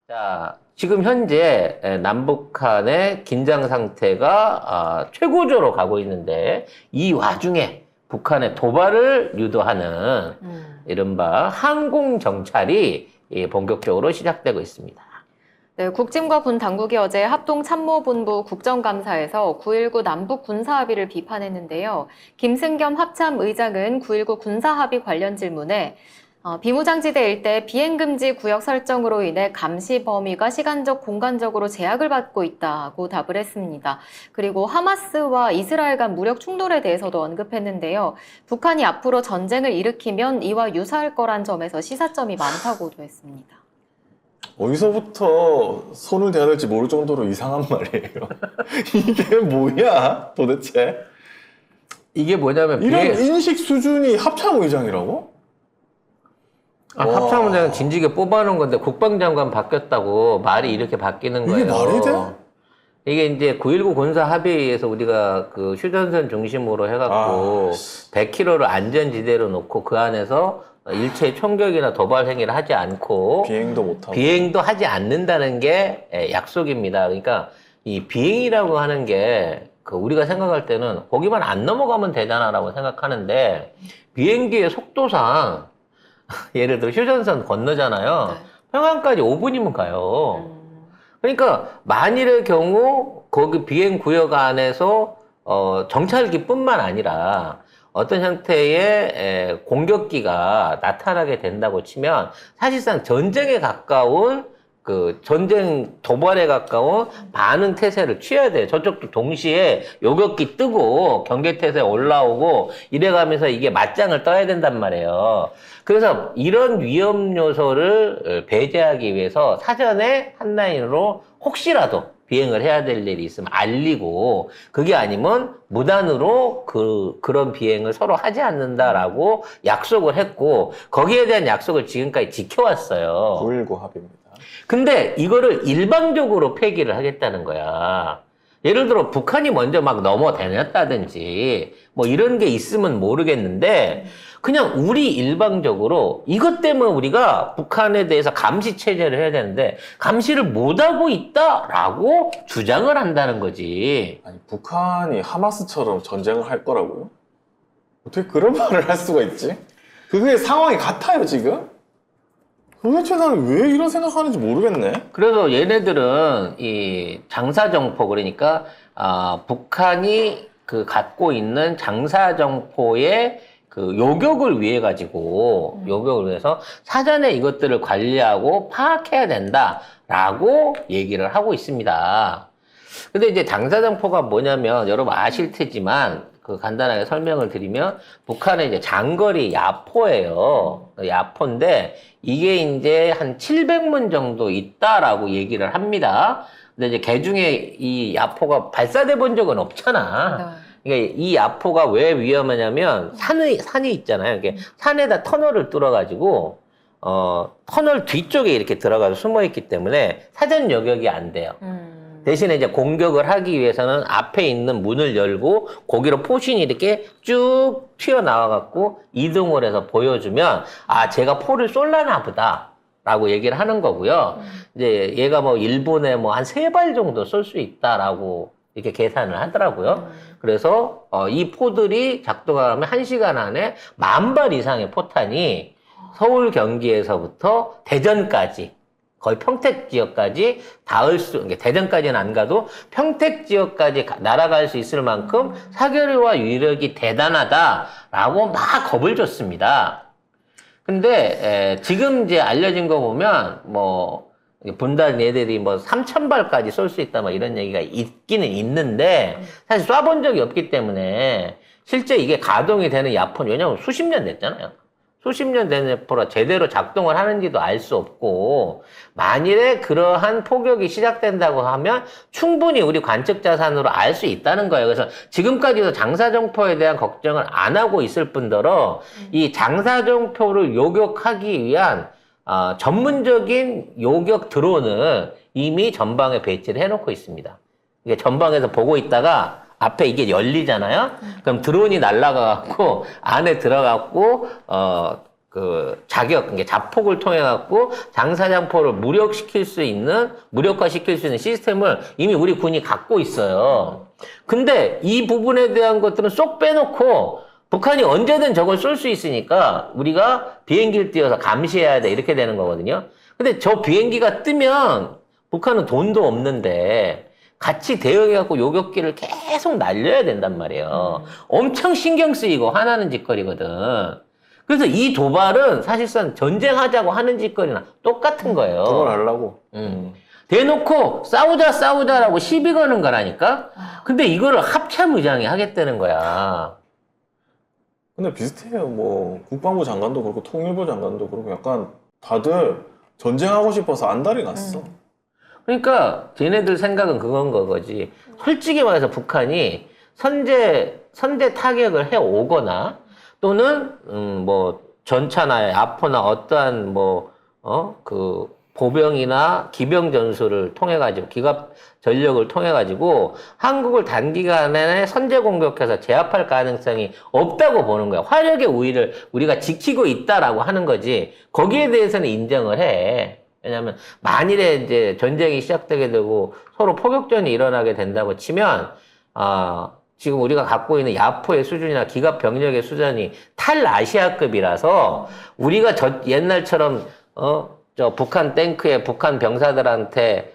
자, 지금 현재 남북한의 긴장 상태가 최고조로 가고 있는데 이 와중에 북한의 도발을 유도하는 이른바 항공정찰이 본격적으로 시작되고 있습니다. 네, 국짐과 군 당국이 어제 합동참모본부 국정감사에서 9.19 남북 군사합의를 비판했는데요. 김승겸 합참의장은 9.19 군사합의 관련 질문에 비무장지대 일대 비행금지 구역 설정으로 인해 감시 범위가 시간적, 공간적으로 제약을 받고 있다고 답을 했습니다. 그리고 하마스와 이스라엘 간 무력 충돌에 대해서도 언급했는데요. 북한이 앞으로 전쟁을 일으키면 이와 유사할 거란 점에서 시사점이 많다고도 했습니다. 어디서부터 손을 대야 될지 모를 정도로 이상한 말이에요. 이게 뭐야 도대체? 이게 뭐냐면 이런 인식 수준이 합참의장이라고? 합참의장은 진지게 뽑아놓은 건데 국방장관 바뀌었다고 말이 이렇게 바뀌는 거예요. 이게 말이 돼? 이게 이제 9.19 군사 합의에 의해서 우리가 그 휴전선 중심으로 해갖고 100km를 안전지대로 놓고 그 안에서 일체 총격이나 도발 행위를 하지 않고 비행도 하지 않는다는 게 약속입니다. 그러니까 이 비행이라고 하는 게 그 우리가 생각할 때는 거기만 안 넘어가면 되잖아라고 생각하는데 비행기의 속도상 예를 들어 휴전선 건너잖아요. 네. 평양까지 5분이면 가요. 그러니까 만일의 경우 거기 비행 구역 안에서 정찰기뿐만 아니라 어떤 형태의 공격기가 나타나게 된다고 치면 사실상 전쟁에 가까운 그 전쟁 도발에 가까운 반응 태세를 취해야 돼요. 저쪽도 동시에 요격기 뜨고 경계 태세 올라오고 이래가면서 이게 맞짱을 떠야 된단 말이에요. 그래서 이런 위험 요소를 배제하기 위해서 사전에 한 라인으로 혹시라도 비행을 해야 될 일이 있으면 알리고 그게 아니면 무단으로 그런 비행을 서로 하지 않는다라고 약속을 했고 거기에 대한 약속을 지금까지 지켜왔어요. 9.19 합의입니다. 근데 이거를 일방적으로 폐기를 하겠다는 거야. 예를 들어 북한이 먼저 막 넘어다녔다든지 뭐 이런 게 있으면 모르겠는데 그냥 우리 일방적으로 이것 때문에 우리가 북한에 대해서 감시 체제를 해야 되는데 감시를 못하고 있다라고 주장을 한다는 거지. 아니 북한이 하마스처럼 전쟁을 할 거라고요? 어떻게 그런 말을 할 수가 있지? 그게 상황이 같아요 지금? 도대체 나는 왜 이런 생각하는지 모르겠네. 그래서 얘네들은 이 장사정포 그러니까 북한이 그 갖고 있는 장사정포의 그 요격을 위해 가지고 요격을 위해서 사전에 이것들을 관리하고 파악해야 된다라고 얘기를 하고 있습니다. 근데 이제 장사정포가 뭐냐면 여러분 아실 테지만 그 간단하게 설명을 드리면 북한의 이제 장거리 야포예요. 야포인데 이게 이제 한 700문 정도 있다라고 얘기를 합니다. 근데 이제 개중에 이 야포가 발사돼 본 적은 없잖아. 그러니까 이 야포가 왜 위험하냐면 산이 있잖아요. 이렇게 산에다 터널을 뚫어가지고 터널 뒤쪽에 이렇게 들어가서 숨어 있기 때문에 사전 요격이 안 돼요. 대신에 이제 공격을 하기 위해서는 앞에 있는 문을 열고 거기로 포신이 이렇게 쭉 튀어나와갖고 이동을 해서 보여주면 제가 포를 쏠라나 보다 라고 얘기를 하는 거고요. 이제 얘가 뭐 일본에 뭐 한 3발 정도 쏠 수 있다라고 이렇게 계산을 하더라고요. 그래서 이 포들이 작동하면 1시간 안에 10,000발 이상의 포탄이 서울 경기에서부터 대전까지 거의 평택 지역까지 그러니까 대전까지는 안 가도 평택 지역까지 날아갈 수 있을 만큼 사거리와 위력이 대단하다라고 막 겁을 줬습니다. 근데 지금 이제 알려진 거 보면 뭐 분단 얘들이 뭐 3,000발까지 쏠 수 있다 뭐 이런 얘기가 있기는 있는데 사실 쏴본 적이 없기 때문에 실제 이게 가동이 되는 야포는 왜냐면 수십 년 됐잖아요. 수십 년 된 야포라 제대로 작동을 하는지도 알 수 없고 만일에 그러한 포격이 시작된다고 하면 충분히 우리 관측 자산으로 알 수 있다는 거예요. 그래서 지금까지도 장사정포에 대한 걱정을 안 하고 있을 뿐더러 이 장사정포를 요격하기 위한 전문적인 요격 드론을 이미 전방에 배치를 해놓고 있습니다. 이게 전방에서 보고 있다가 앞에 이게 열리잖아요. 그럼 드론이 날아가갖고 안에 들어가고 그 자격, 이게 자폭을 통해 갖고 장사장포를 무력화시킬 수 있는 시스템을 이미 우리 군이 갖고 있어요. 근데 이 부분에 대한 것들은 쏙 빼놓고 북한이 언제든 저걸 쏠 수 있으니까 우리가 비행기를 띄워서 감시해야 돼. 이렇게 되는 거거든요. 근데 저 비행기가 뜨면 북한은 돈도 없는데 같이 대응해갖고 요격기를 계속 날려야 된단 말이에요. 엄청 신경 쓰이고 화나는 짓거리거든. 그래서 이 도발은 사실상 전쟁하자고 하는 짓거리나 똑같은 거예요. 도발하려고. 대놓고 싸우자라고 시비 거는 거라니까? 근데 이거를 합참의장이 하겠다는 거야. 근데 비슷해요. 뭐 국방부 장관도 그렇고 통일부 장관도 그렇고 약간 다들 전쟁하고 싶어서 안달이 났어. 그러니까 쟤네들 생각은 그건 거지. 솔직히 말해서 북한이 선제 타격을 해 오거나 또는 뭐 전차나 아포나 어떠한 그 보병이나 기병 전술을 통해 가지고 기갑 전력을 통해 가지고 한국을 단기간에 선제 공격해서 제압할 가능성이 없다고 보는 거야. 화력의 우위를 우리가 지키고 있다라고 하는 거지. 거기에 대해서는 인정을 해. 왜냐하면 만일에 이제 전쟁이 시작되게 되고 서로 포격전이 일어나게 된다고 치면 지금 우리가 갖고 있는 야포의 수준이나 기갑 병력의 수준이 탈아시아급이라서 우리가 옛날처럼 저 북한 탱크에 북한 병사들한테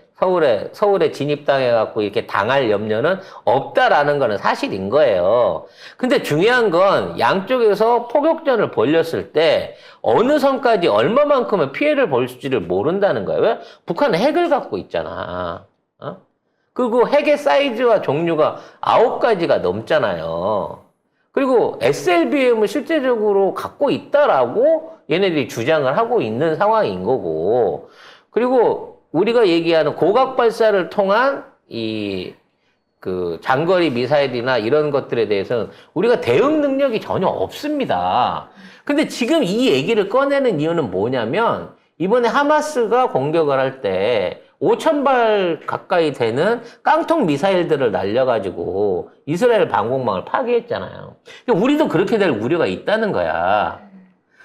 서울에 진입당해갖고 이렇게 당할 염려는 없다라는 거는 사실인 거예요. 근데 중요한 건 양쪽에서 포격전을 벌였을 때 어느 선까지 얼마만큼의 피해를 볼지를 모른다는 거예요. 왜? 북한은 핵을 갖고 있잖아. 그리고 핵의 사이즈와 종류가 9가지가 넘잖아요. 그리고 SLBM을 실제적으로 갖고 있다라고 얘네들이 주장을 하고 있는 상황인 거고, 그리고 우리가 얘기하는 고각 발사를 통한 그 장거리 미사일이나 이런 것들에 대해서는 우리가 대응 능력이 전혀 없습니다. 근데 지금 이 얘기를 꺼내는 이유는 뭐냐면 이번에 하마스가 공격을 할 때 5,000발 가까이 되는 깡통 미사일들을 날려가지고 이스라엘 방공망을 파괴했잖아요. 우리도 그렇게 될 우려가 있다는 거야.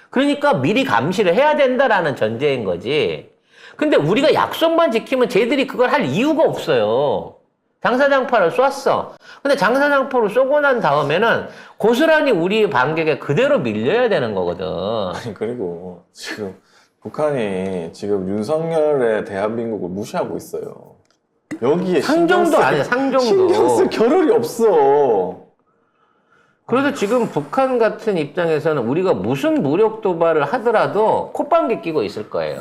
그러니까 미리 감시를 해야 된다라는 전제인 거지. 근데 우리가 약속만 지키면 쟤들이 그걸 할 이유가 없어요. 장사장포를 쐈어. 근데 장사장포를 쏘고 난 다음에는 고스란히 우리 반격에 그대로 밀려야 되는 거거든. 아니 그리고 지금 북한이 지금 윤석열의 대한민국을 무시하고 있어요. 여기에 상정도 아니야, 상정도. 신경 쓸 겨를이 없어. 그래서 지금 북한 같은 입장에서는 우리가 무슨 무력 도발을 하더라도 콧방귀 끼고 있을 거예요.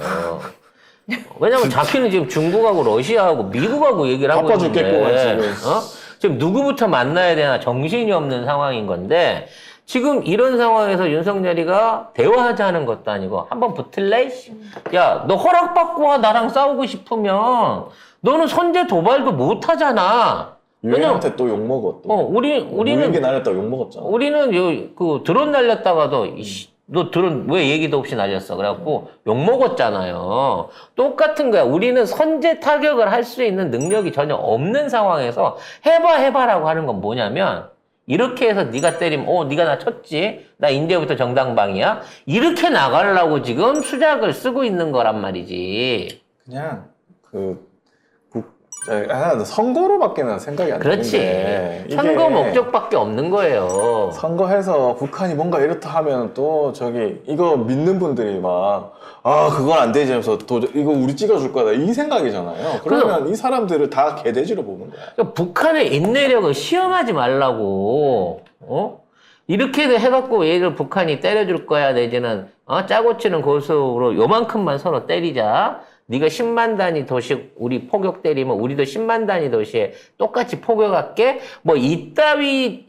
왜냐면 자기는 지금 중국하고 러시아하고 미국하고 얘기를 하고 바빠 있는데 죽겠고 지금 누구부터 만나야 되나 정신이 없는 상황인 건데 지금 이런 상황에서 윤석열이가 대화하자는 것도 아니고 한번 붙을래? 야, 너 허락받고 와 나랑 싸우고 싶으면 너는 선제 도발도 못 하잖아. 유엔한테 또 욕먹어 또. 우리는 무인기 날렸다고 욕먹었잖아. 우리는 그 드론 날렸다가도 너 드론 왜 얘기도 없이 날렸어? 그래갖고 욕먹었잖아요. 똑같은 거야. 우리는 선제 타격을 할 수 있는 능력이 전혀 없는 상황에서 해봐라고 하는 건 뭐냐면 이렇게 해서 네가 때리면 네가 나 쳤지? 나 이제부터 정당방위야? 이렇게 나가려고 지금 수작을 쓰고 있는 거란 말이지. 그냥 선거로밖에 는 생각이 안 그렇지. 드는데 선거 목적밖에 없는 거예요. 선거해서 북한이 뭔가 이렇다 하면 또 이거 믿는 분들이 막 그건 안 되지 하면서 이거 우리 찍어줄 거다 이 생각이잖아요. 그러면 이 사람들을 다 개돼지로 보는 거야. 그러니까 북한의 인내력을 시험하지 말라고. 이렇게 해갖고 얘를 북한이 때려줄 거야 내지는 짜고 치는 고수로 요만큼만 서로 때리자. 네가 10만 단위 도시 우리 포격 때리면 우리도 10만 단위 도시에 똑같이 포격할게. 뭐 이따위의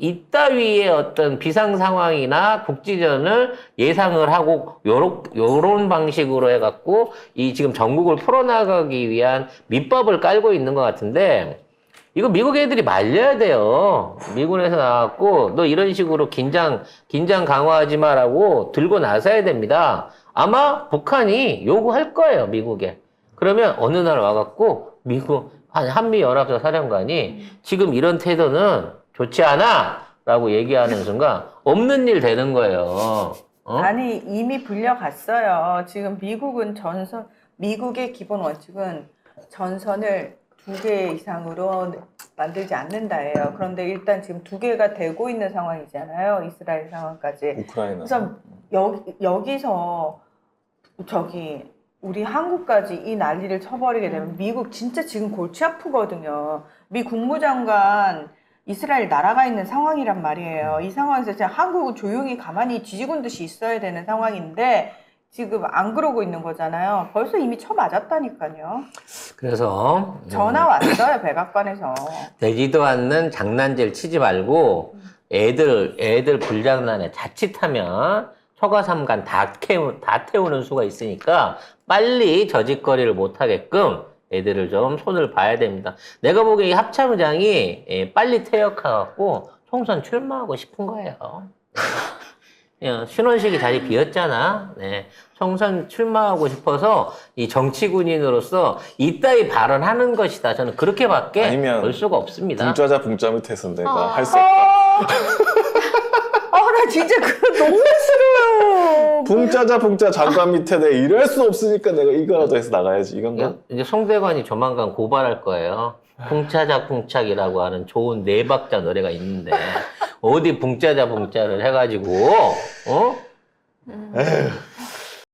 어떤 비상 상황이나 국지전을 예상을 하고 요런 방식으로 해갖고 이 지금 전국을 풀어나가기 위한 밑밥을 깔고 있는 것 같은데 이거 미국 애들이 말려야 돼요. 미군에서 나왔고 너 이런 식으로 긴장 강화하지 마라고 들고 나서야 됩니다. 아마 북한이 요구할 거예요, 미국에. 그러면 어느 날 와갖고 미국 한미연합사 사령관이 지금 이런 태도는 좋지 않아 라고 얘기하는 순간 없는 일 되는 거예요. 아니 이미 불려갔어요. 지금 미국의 기본 원칙은 전선을 2개 이상으로 만들지 않는다예요. 그런데 일단 지금 2개가 되고 있는 상황이잖아요. 이스라엘 상황까지. 우크라이나. 그래서 여기서 우리 한국까지 이 난리를 쳐버리게 되면 미국 진짜 지금 골치 아프거든요. 미 국무장관 이스라엘 날아가 있는 상황이란 말이에요. 이 상황에서 진짜 한국은 조용히 가만히 쥐죽은 듯이 있어야 되는 상황인데 지금 안 그러고 있는 거잖아요. 벌써 이미 쳐맞았다니까요. 그래서 전화 왔어요, 백악관에서. 되지도 않는 장난질 치지 말고 애들 불장난에 자칫하면 초과삼간 다 태우는 수가 있으니까 빨리 저짓거리를 못하게끔 애들을 좀 손을 봐야 됩니다. 내가 보기에 이 합참의장이 빨리 퇴역해갖고 총선 출마하고 싶은 거예요. 신원식이 자리 비었잖아. 네. 총선 출마하고 싶어서 이 정치군인으로서 이따위 발언하는 것이다. 저는 그렇게밖에 아니면 볼 수가 없습니다. 붕짜자 붕짜 밑에서 내가 할 수 없다. 나 진짜 그거 너무 싫어요. 붕짜자 붕짜 장관 밑에 내가 일할 수 없으니까 내가 이거라도 해서 나가야지. 이건가? 이제 송대관이 조만간 고발할 거예요. 붕차자 붕착이라고 하는 좋은 네 박자 노래가 있는데 어디 붕짜자 붕짜를 해가지고 에휴.